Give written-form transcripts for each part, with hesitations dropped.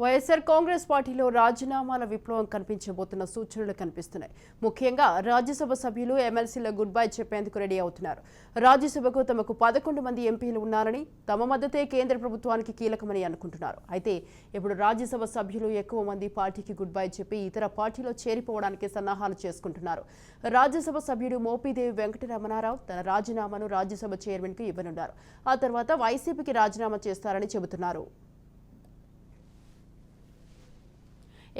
వైఎస్ఆర్ కాంగ్రెస్ పార్టీలో రాజీనామాల విప్లవం కనిపించబోతున్న సూచనలు కనిపిస్తున్నాయి. ముఖ్యంగా రాజ్యసభ సభ్యులు ఎమ్మెల్సీల గుడ్ బై చెప్పేందుకు రెడీ అవుతున్నారు. రాజ్యసభకు తమకు 11 మంది ఎంపీలు ఉన్నారని, తమ మద్దతే కేంద్ర ప్రభుత్వానికి కీలకమని అనుకుంటున్నారు. అయితే ఇప్పుడు రాజ్యసభ సభ్యులు ఎక్కువ మంది పార్టీకి గుడ్ బై చెప్పి ఇతర పార్టీలో చేరిపోవడానికి సన్నాహాలు చేసుకుంటున్నారు. రాజ్యసభ సభ్యుడు మోపిదేవి వెంకటరమణారావు తన రాజీనామాను రాజ్యసభ చైర్మన్కు ఇవ్వనున్నారు. ఆ తర్వాత వైసీపీకి రాజీనామా చేస్తారని చెబుతున్నారు.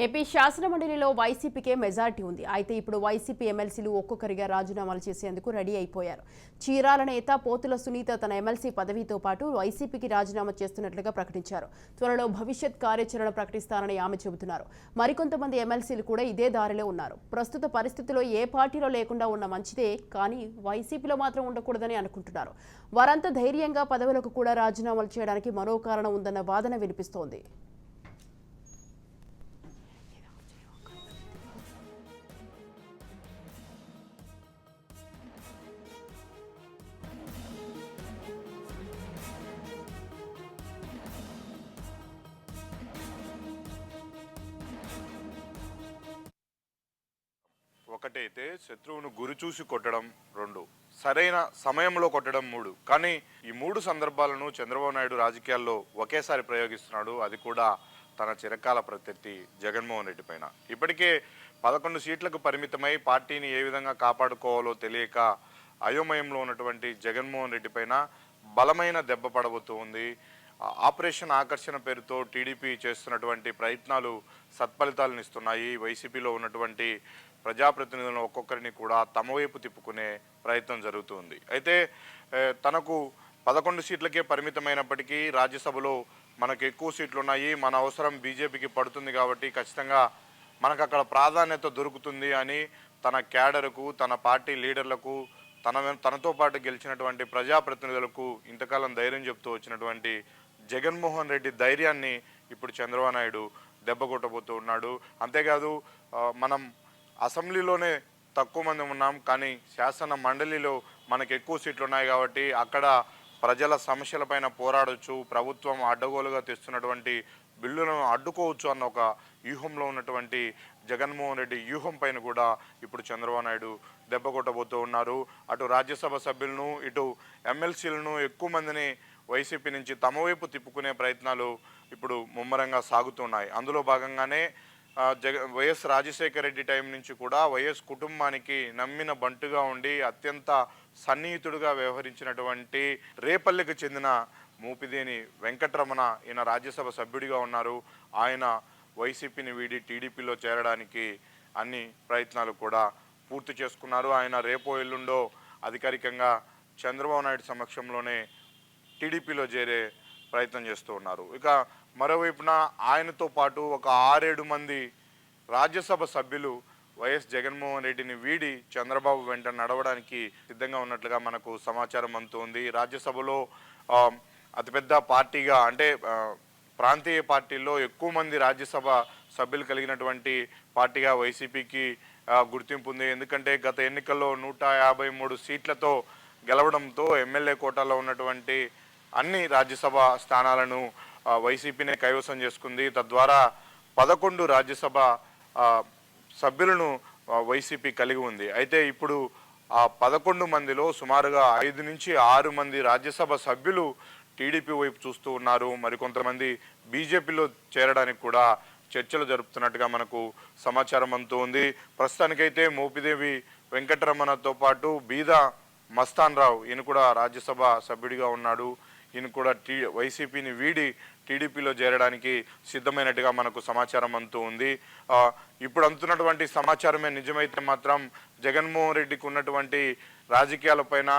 ఏపీ శాసనమండలిలో వైసీపీకే మెజార్టీ ఉంది. అయితే ఇప్పుడు వైసీపీ ఎమ్మెల్సీలు ఒక్కొక్కరిగా రాజీనామాలు చేసేందుకు రెడీ అయిపోయారు. చీరాల నేత పోతుల సునీత తన ఎమ్మెల్సీ పదవితో పాటు వైసీపీకి రాజీనామా చేస్తున్నట్లుగా ప్రకటించారు. త్వరలో భవిష్యత్ కార్యాచరణ ప్రకటిస్తారని ఆమె చెబుతున్నారు. మరికొంతమంది ఎమ్మెల్సీలు కూడా ఇదే దారిలో ఉన్నారు. ప్రస్తుత పరిస్థితుల్లో ఏ పార్టీలో లేకుండా ఉన్న మంచిదే, కానీ వైసీపీలో మాత్రం ఉండకూడదని అనుకుంటున్నారు. వారంతా ధైర్యంగా పదవులకు కూడా రాజీనామాలు చేయడానికి మరో కారణం ఉందన్న వాదన వినిపిస్తోంది. ఒకటైతే శత్రువును గురి చూసి కొట్టడం, 2 సరైన సమయంలో కొట్టడం, 3. కానీ ఈ 3 సందర్భాలను చంద్రబాబు నాయుడు రాజకీయాల్లో ఒకేసారి ప్రయోగిస్తున్నాడు. అది కూడా తన చిరకాల ప్రత్యర్థి జగన్మోహన్ రెడ్డి పైన. ఇప్పటికే 11 సీట్లకు పరిమితమై పార్టీని ఏ విధంగా కాపాడుకోవాలో తెలియక అయోమయంలో ఉన్నటువంటి జగన్మోహన్ రెడ్డి పైన బలమైన దెబ్బ పడబోతూ ఉంది. ఆపరేషన్ ఆకర్షణ పేరుతో టీడీపీ చేస్తున్నటువంటి ప్రయత్నాలు సత్ఫలితాలను ఇస్తున్నాయి. వైసీపీలో ఉన్నటువంటి ప్రజాప్రతినిధులను ఒక్కొక్కరిని కూడా తమ వైపు తిప్పుకునే ప్రయత్నం జరుగుతుంది. అయితే తనకు 11 సీట్లకే పరిమితమైనప్పటికీ రాజ్యసభలో మనకు ఎక్కువ సీట్లు ఉన్నాయి, మన అవసరం బీజేపీకి పడుతుంది కాబట్టి ఖచ్చితంగా మనకు అక్కడ ప్రాధాన్యత దొరుకుతుంది అని తన క్యాడర్కు, తన పార్టీ లీడర్లకు, తనతో పాటు గెలిచినటువంటి ప్రజాప్రతినిధులకు ఇంతకాలం ధైర్యం చెప్తూ వచ్చినటువంటి జగన్మోహన్ రెడ్డి ధైర్యాన్ని ఇప్పుడు చంద్రబాబు నాయుడు దెబ్బ కొట్టబోతూ ఉన్నాడు. అంతేకాదు, మనం అసెంబ్లీలోనే తక్కువ మంది ఉన్నాం, కానీ శాసన మండలిలో మనకు ఎక్కువ సీట్లు ఉన్నాయి కాబట్టి అక్కడ ప్రజల సమస్యలపైన పోరాడొచ్చు, ప్రభుత్వం అడ్డగోలుగా తెస్తున్నటువంటి బిల్లులను అడ్డుకోవచ్చు అన్న ఒక వ్యూహంలో ఉన్నటువంటి జగన్మోహన్ రెడ్డి వ్యూహం పైన కూడా ఇప్పుడు చంద్రబాబు నాయుడు దెబ్బ కొట్టబోతూ ఉన్నారు. అటు రాజ్యసభ సభ్యులను, ఇటు ఎమ్మెల్సీలను ఎక్కువ మందిని వైసీపీ నుంచి తమ వైపు తిప్పుకునే ప్రయత్నాలు ఇప్పుడు ముమ్మరంగా సాగుతున్నాయి. అందులో భాగంగానే వైఎస్ రాజశేఖర రెడ్డి టైం నుంచి కూడా వైఎస్ కుటుంబానికి నమ్మిన బంటుగా ఉండి అత్యంత సన్నిహితుడుగా వ్యవహరించినటువంటి రేపల్లికి చెందిన మోపిదేని వెంకటరమణ ఈయన రాజ్యసభ సభ్యుడిగా ఉన్నారు. ఆయన వైసీపీని వీడి టీడీపీలో చేరడానికి అన్ని ప్రయత్నాలు కూడా పూర్తి చేసుకున్నారు. ఆయన రేపో ఎల్లుండో అధికారికంగా చంద్రబాబు నాయుడు సమక్షంలోనే టీడీపీలో చేరే ప్రయత్నం చేస్తూ ఉన్నారు. ఇక మరోవైపున ఆయనతో పాటు ఒక 6-7 మంది రాజ్యసభ సభ్యులు వైఎస్ జగన్మోహన్ రెడ్డిని వీడి చంద్రబాబు వెంట నడవడానికి సిద్ధంగా ఉన్నట్లుగా మనకు సమాచారం అందుతుంది. రాజ్యసభలో అతిపెద్ద పార్టీగా, అంటే ప్రాంతీయ పార్టీల్లో ఎక్కువ మంది రాజ్యసభ సభ్యులు కలిగినటువంటి పార్టీగా వైసీపీకి గుర్తింపు ఉంది. ఎందుకంటే గత ఎన్నికల్లో 153 సీట్లతో గెలవడంతో ఎమ్మెల్యే కోటాలో ఉన్నటువంటి అన్ని రాజ్యసభ స్థానాలను వైసీపీనే కైవసం చేసుకుంది. తద్వారా 11 రాజ్యసభ సభ్యులను వైసీపీ కలిగి ఉంది. అయితే ఇప్పుడు ఆ 11 మందిలో సుమారుగా 5 నుంచి 6 మంది రాజ్యసభ సభ్యులు టీడీపీ వైపు చూస్తూ ఉన్నారు. మరికొంతమంది బీజేపీలో చేరడానికి కూడా చర్చలు జరుపుతున్నట్టుగా మనకు సమాచారం అందుతూ ఉంది. ప్రస్తుతానికైతే మోపిదేవి వెంకటరమణతో పాటు బీదా మస్తాన్ రావు, ఈయన కూడా రాజ్యసభ సభ్యుడిగా ఉన్నాడు. ఈయన కూడా వైసీపీని వీడి టీడీపీలో చేరడానికి సిద్ధమైనట్టుగా మనకు సమాచారం అందుతూ ఉంది. ఇప్పుడు అందుతున్నటువంటి సమాచారమే నిజమైతే మాత్రం జగన్మోహన్ రెడ్డికి ఉన్నటువంటి రాజకీయాలపైన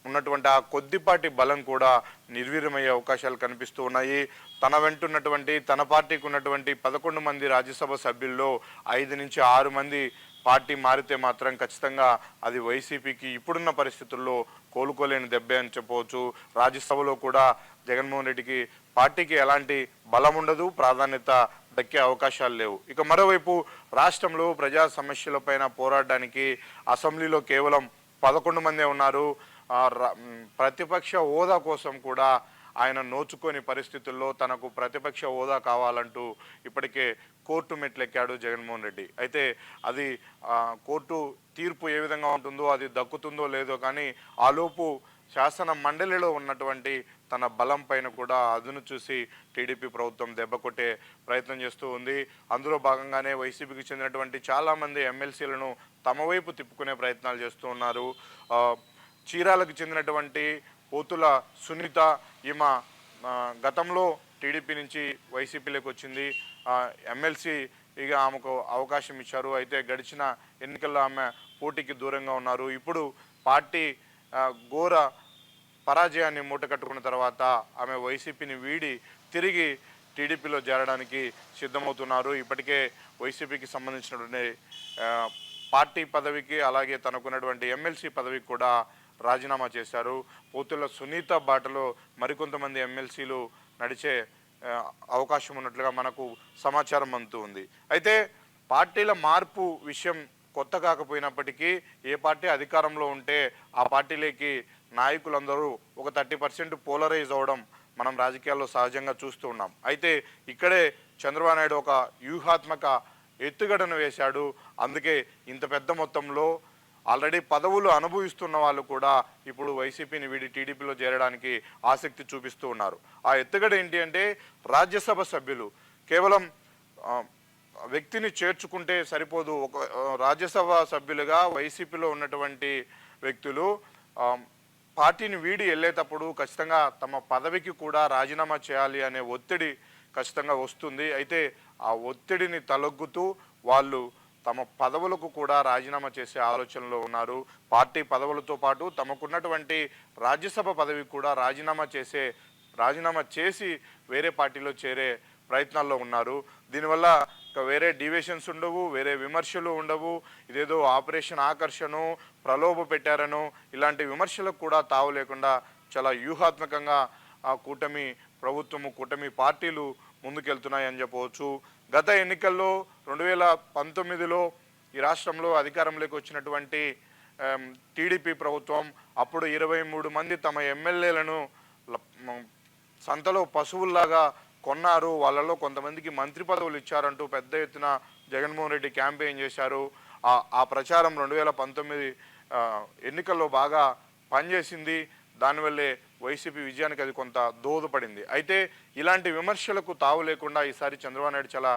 ఉన్నటువంటి ఆ కొద్దిపాటి బలం కూడా నిర్వీర్యమయ్యే అవకాశాలు కనిపిస్తూ ఉన్నాయి. తన వెంటున్నటువంటి, తన పార్టీకి ఉన్నటువంటి 11 మంది రాజ్యసభ సభ్యుల్లో 5 నుంచి 6 మంది పార్టీ మారితే మాత్రం ఖచ్చితంగా అది వైసీపీకి ఇప్పుడున్న పరిస్థితుల్లో కోలుకోలేని దెబ్బే అని చెప్పవచ్చు. రాజ్యసభలో కూడా జగన్మోహన్ రెడ్డికి పార్టీకి ఎలాంటి బలం ఉండదు, ప్రాధాన్యత దక్కే అవకాశాలు లేవు. ఇక మరోవైపు రాష్ట్రంలో ప్రజా సమస్యలపైన పోరాడడానికి అసెంబ్లీలో కేవలం 11 మందే ఉన్నారు. ప్రతిపక్ష హోదా కోసం కూడా ఆయన నోచుకోని పరిస్థితుల్లో తనకు ప్రతిపక్ష హోదా కావాలంటూ ఇప్పటికే కోర్టు మెట్లెక్కాడు జగన్మోహన్ రెడ్డి. అయితే అది కోర్టు తీర్పు ఏ విధంగా ఉంటుందో, అది దక్కుతుందో లేదో, కానీ ఆలోపు శాసన మండలిలో ఉన్నటువంటి తన బలం పైన కూడా అదును చూసి టీడీపీ ప్రభుత్వం దెబ్బ కొట్టే ప్రయత్నం చేస్తూ ఉంది. అందులో భాగంగానే వైసీపీకి చెందినటువంటి చాలామంది ఎమ్మెల్సీలను తమ వైపు తిప్పుకునే ప్రయత్నాలు చేస్తూ ఉన్నారు. చీరాలకు చెందినటువంటి పోతుల సునీత, ఈమె గతంలో టీడీపీ నుంచి వైసీపీలోకి వచ్చింది. ఎమ్మెల్సీ ఇక ఆమెకు అవకాశం ఇచ్చారు. అయితే గడిచిన ఎన్నికల్లో ఆమె పోటీకి దూరంగా ఉన్నారు. ఇప్పుడు పార్టీ ఘోర పరాజయాన్ని మూటకట్టుకున్న తర్వాత ఆమె వైసీపీని వీడి తిరిగి టీడీపీలో చేరడానికి సిద్ధమవుతున్నారు. ఇప్పటికే వైసీపీకి సంబంధించినటువంటి పార్టీ పదవికి, అలాగే తనకున్నటువంటి ఎమ్మెల్సీ పదవికి కూడా రాజీనామా చేశారు. పోతుల సునీత బాటలో మరికొంతమంది ఎమ్మెల్సీలు నడిచే అవకాశం ఉన్నట్లుగా మనకు సమాచారం అందుతూ ఉంది. అయితే పార్టీల మార్పు విషయం కొత్త కాకపోయినప్పటికీ ఏ పార్టీ అధికారంలో ఉంటే ఆ పార్టీలోకి నాయకులందరూ ఒక 30% పోలరైజ్ అవ్వడం మనం రాజకీయాల్లో సహజంగా చూస్తూ ఉన్నాం. అయితే ఇక్కడే చంద్రబాబు నాయుడు ఒక వ్యూహాత్మక ఎత్తుగడను వేశాడు. అందుకే ఇంత పెద్ద మొత్తంలో ఆల్రెడీ పదవులు అనుభవిస్తున్న వాళ్ళు కూడా ఇప్పుడు వైసీపీని వీడి టీడీపీలో చేరడానికి ఆసక్తి చూపిస్తూ ఉన్నారు. ఆ ఎత్తుగడ ఏంటి అంటే, రాజ్యసభ సభ్యులు కేవలం వ్యక్తిని చేర్చుకుంటే సరిపోదు. ఒక రాజ్యసభ సభ్యులుగా వైసీపీలో ఉన్నటువంటి వ్యక్తులు పార్టీని వీడి వెళ్ళేటప్పుడు ఖచ్చితంగా తమ పదవికి కూడా రాజీనామా చేయాలి అనే ఒత్తిడి ఖచ్చితంగా వస్తుంది. అయితే ఆ ఒత్తిడిని తలొగ్గుతూ వాళ్ళు తమ పదవులకు కూడా రాజీనామా చేసే ఆలోచనలో ఉన్నారు. పార్టీ పదవులతో పాటు తమకున్నటువంటి రాజ్యసభ పదవి కూడా రాజీనామా చేసి వేరే పార్టీలో చేరే ప్రయత్నాల్లో ఉన్నారు. దీనివల్ల వేరే డివిషన్స్ ఉండవు, వేరే విమర్శలు ఉండవు. ఇదేదో ఆపరేషన్ ఆకర్షను, ప్రలోభ పెట్టారనో ఇలాంటి విమర్శలకు కూడా తావు లేకుండా చాలా వ్యూహాత్మకంగా ఆ కూటమి ప్రభుత్వము, కూటమి పార్టీలు ముందుకెళ్తున్నాయని చెప్పవచ్చు. గత ఎన్నికల్లో 2019లో ఈ రాష్ట్రంలో అధికారంలోకి వచ్చినటువంటి టీడీపీ ప్రభుత్వం అప్పుడు 23 మంది తమ ఎమ్మెల్యేలను సంతలో పశువుల్లాగా కొన్నారు. వాళ్ళలో కొంతమందికి మంత్రి పదవులు ఇచ్చారంటూ పెద్ద ఎత్తున జగన్మోహన్ రెడ్డి క్యాంపెయిన్ చేశారు. ఆ ప్రచారం 2019 ఎన్నికల్లో బాగా పనిచేసింది. దానివల్లే వైసీపీ విజయానికి అది కొంత దోహదపడింది. అయితే ఇలాంటి విమర్శలకు తావు లేకుండా ఈసారి చంద్రబాబు నాయుడు చాలా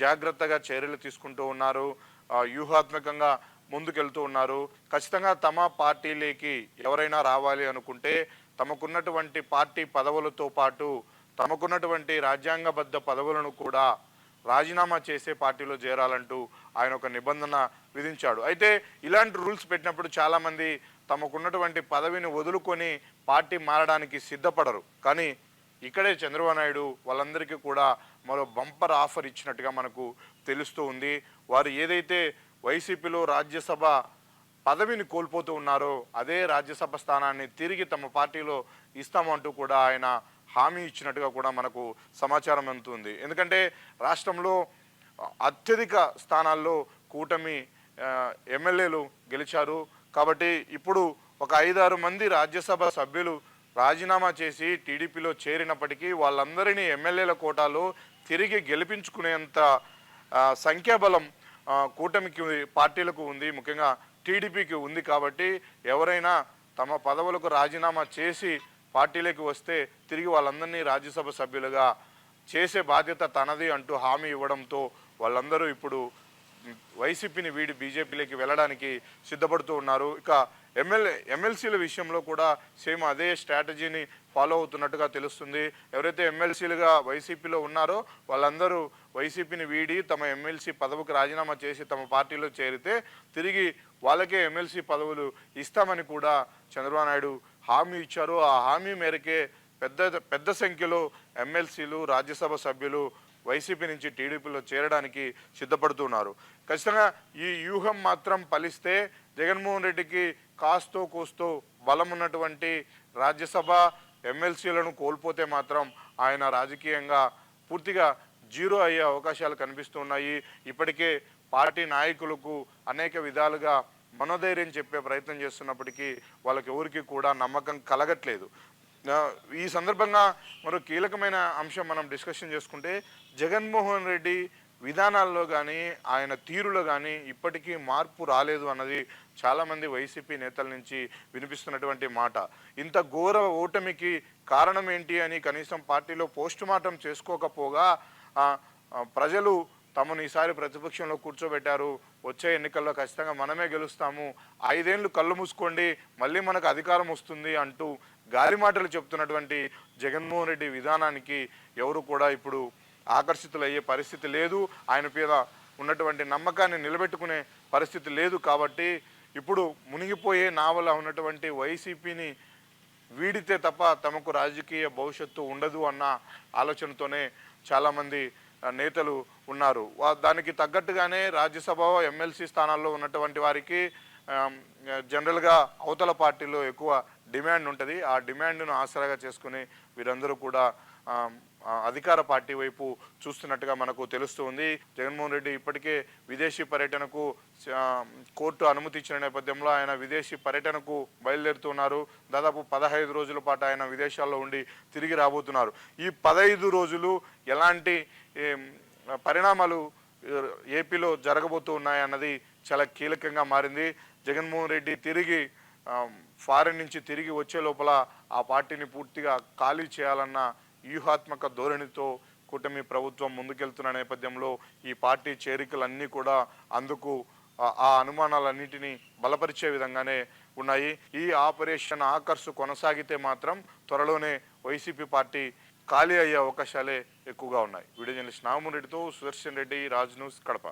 జాగ్రత్తగా చర్యలు తీసుకుంటూ ఉన్నారు. వ్యూహాత్మకంగా ముందుకెళ్తూ ఉన్నారు. ఖచ్చితంగా తమ పార్టీలోకి ఎవరైనా రావాలి అనుకుంటే తమకున్నటువంటి పార్టీ పదవులతో పాటు తమకున్నటువంటి రాజ్యాంగబద్ధ పదవులను కూడా రాజీనామా చేసే పార్టీలో చేరాలంటూ ఆయన ఒక నిబంధన విధించాడు. అయితే ఇలాంటి రూల్స్ పెట్టినప్పుడు చాలామంది తమకున్నటువంటి పదవిని వదులుకొని పార్టీ మారడానికి సిద్ధపడరు. కానీ ఇక్కడే చంద్రబాబు నాయుడు వాళ్ళందరికీ కూడా మరో బంపర్ ఆఫర్ ఇచ్చినట్టుగా మనకు తెలుస్తూ ఉంది. వారు ఏదైతే వైసీపీలో రాజ్యసభ పదవిని కోల్పోతూ ఉన్నారో అదే రాజ్యసభ స్థానాన్ని తిరిగి తమ పార్టీలో ఇస్తామంటూ కూడా ఆయన హామీ ఇచ్చినట్టుగా కూడా మనకు సమాచారం అందుతుంది. ఎందుకంటే రాష్ట్రంలో అత్యధిక స్థానాల్లో కూటమి ఎమ్మెల్యేలు గెలిచారు. కాబట్టి ఇప్పుడు ఒక 5-6 మంది రాజ్యసభ సభ్యులు రాజీనామా చేసి టీడీపీలో చేరినప్పటికీ వాళ్ళందరినీ ఎమ్మెల్యేల కోటాలో తిరిగి గెలిపించుకునేంత సంఖ్యాబలం కూటమికి పార్టీలకు ఉంది, ముఖ్యంగా టీడీపీకి ఉంది. కాబట్టి ఎవరైనా తమ పదవులకు రాజీనామా చేసి పార్టీలోకి వస్తే తిరిగి వాళ్ళందరినీ రాజ్యసభ సభ్యులుగా చేసే బాధ్యత తనది అంటూ హామీ ఇవ్వడంతో వాళ్ళందరూ ఇప్పుడు వైసీపీని వీడి బీజేపీలోకి వెళ్ళడానికి సిద్ధపడుతూ ఉన్నారు. ఇక ఎమ్మెల్సీల విషయంలో కూడా సేమ్ అదే స్ట్రాటజీని ఫాలో అవుతున్నట్టుగా తెలుస్తుంది. ఎవరైతే ఎమ్మెల్సీలుగా వైసీపీలో ఉన్నారో వాళ్ళందరూ వైసీపీని వీడి తమ ఎమ్మెల్సీ పదవికి రాజీనామా చేసి తమ పార్టీలో చేరితే తిరిగి వాళ్ళకే ఎమ్మెల్సీ పదవులు ఇస్తామని కూడా చంద్రబాబు నాయుడు హామీ ఇచ్చారు. ఆ హామీ మేరకే పెద్ద సంఖ్యలో ఎమ్మెల్సీలు, రాజ్యసభ సభ్యులు వైసీపీ నుంచి టీడీపీలో చేరడానికి సిద్ధపడుతున్నారు. ఖచ్చితంగా ఈ వ్యూహం మాత్రం ఫలిస్తే జగన్మోహన్ రెడ్డికి కాస్తో కూస్తో బలం ఉన్నటువంటి రాజ్యసభ ఎమ్మెల్సీలను కోల్పోతే మాత్రం ఆయన రాజకీయంగా పూర్తిగా జీరో అయ్యే అవకాశాలు కనిపిస్తున్నాయి. ఇప్పటికే పార్టీ నాయకులకు అనేక విధాలుగా మనోధైర్యం చెప్పే ప్రయత్నం చేస్తున్నప్పటికీ వాళ్ళకి ఎవరికి కూడా నమ్మకం కలగట్లేదు. ఆ, ఈ సందర్భంగా మరో కీలకమైన అంశం మనం డిస్కషన్ చేసుకుంటే జగన్మోహన్ రెడ్డి విధానాల్లో కానీ ఆయన తీరులో కానీ ఇప్పటికీ మార్పు రాలేదు అన్నది చాలామంది వైసీపీ నేతల నుంచి వినిపిస్తున్నటువంటి మాట. ఇంత ఘోర ఓటమికి కారణం ఏంటి అని కనీసం పార్టీలో పోస్ట్ మార్టం చేసుకోకపోగా ఆ, ప్రజలు తమను ఈసారి ప్రతిపక్షంలో కూర్చోబెట్టారు, వచ్చే ఎన్నికల్లో ఖచ్చితంగా మనమే గెలుస్తాము, 5 ఏళ్ళు కళ్ళు మూసుకోండి మళ్ళీ మనకు అధికారం వస్తుంది అంటూ గాలి మాటలు చెప్తున్నటువంటి జగన్మోహన్ రెడ్డి విధానానికి ఎవరు కూడా ఇప్పుడు ఆకర్షితులయ్యే పరిస్థితి లేదు. ఆయన మీద ఉన్నటువంటి నమ్మకాన్ని నిలబెట్టుకునే పరిస్థితి లేదు. కాబట్టి ఇప్పుడు మునిగిపోయే నావల ఉన్నటువంటి వైసీపీని వీడితే తప్ప తమకు రాజకీయ భవిష్యత్తు ఉండదు అన్న ఆలోచనతోనే చాలామంది నేతలు ఉన్నారు. దానికి తగ్గట్టుగానే రాజ్యసభ ఎమ్మెల్సీ స్థానాల్లో ఉన్నటువంటి వారికి జనరల్గా అవతల పార్టీలో ఎక్కువ డిమాండ్ ఉంటుంది. ఆ డిమాండ్ను ఆసరాగా చేసుకుని వీరందరూ కూడా అధికార పార్టీ వైపు చూస్తున్నట్టుగా మనకు తెలుస్తుంది. జగన్మోహన్ రెడ్డి ఇప్పటికే విదేశీ పర్యటనకు కోర్టు అనుమతి ఇచ్చిన నేపథ్యంలో ఆయన విదేశీ పర్యటనకు బయలుదేరుతున్నారు. దాదాపు 15 రోజుల పాటు ఆయన విదేశాల్లో ఉండి తిరిగి రాబోతున్నారు. ఈ 15 రోజులు ఎలాంటి పరిణామాలు ఏపీలో జరగబోతూ ఉన్నాయన్నది చాలా కీలకంగా మారింది. జగన్మోహన్ రెడ్డి తిరిగి ఫారెన్ నుంచి తిరిగి వచ్చే లోపల ఆ పార్టీని పూర్తిగా ఖాళీ చేయాలన్న వ్యూహాత్మక ధోరణితో కూటమి ప్రభుత్వం ముందుకెళ్తున్న నేపథ్యంలో ఈ పార్టీ చేరికలన్నీ కూడా అందుకు ఆ అనుమానాలన్నింటినీ బలపరిచే విధంగానే ఉన్నాయి. ఈ ఆపరేషన్ ఆకర్ష్ కొనసాగితే మాత్రం త్వరలోనే వైసీపీ పార్టీ ఖాళీ అయ్యే అవకాశాలే ఎక్కువగా ఉన్నాయి. వీడియో జర్నలిస్ట్ నాగమోహన్ రెడ్డితో సుదర్శన్ రెడ్డి, రాజ్ న్యూస్, కడప.